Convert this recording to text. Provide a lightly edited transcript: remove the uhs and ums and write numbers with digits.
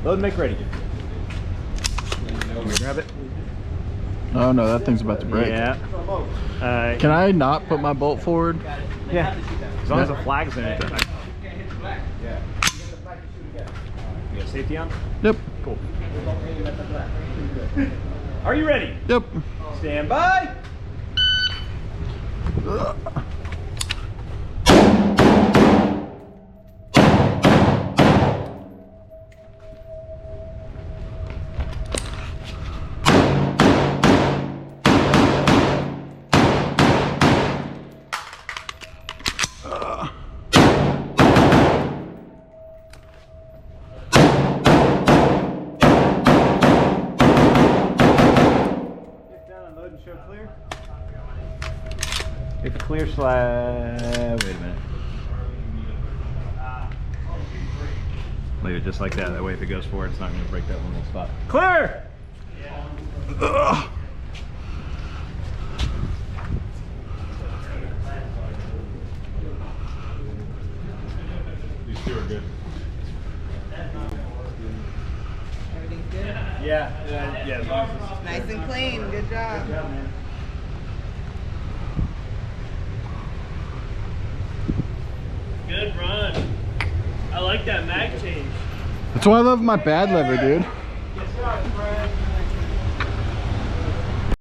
Load and make ready. Can we grab it? Oh no, that thing's about to break. Yeah. Can I not put my bolt forward? Yeah. As long as the flag's in it. Yeah. You got safety on? Yep. Cool. Are you ready? Yep. Stand by. Show clear. If clear slab. Wait a minute. Leave it just like that. That way, if it goes forward, it's not going to break that one little spot. Clear. These two are good. Everything's good? Yeah. As long as it's Nice and clean. Good job. Good job, man. Good run. I like that mag change. That's why I love my bad lever, dude.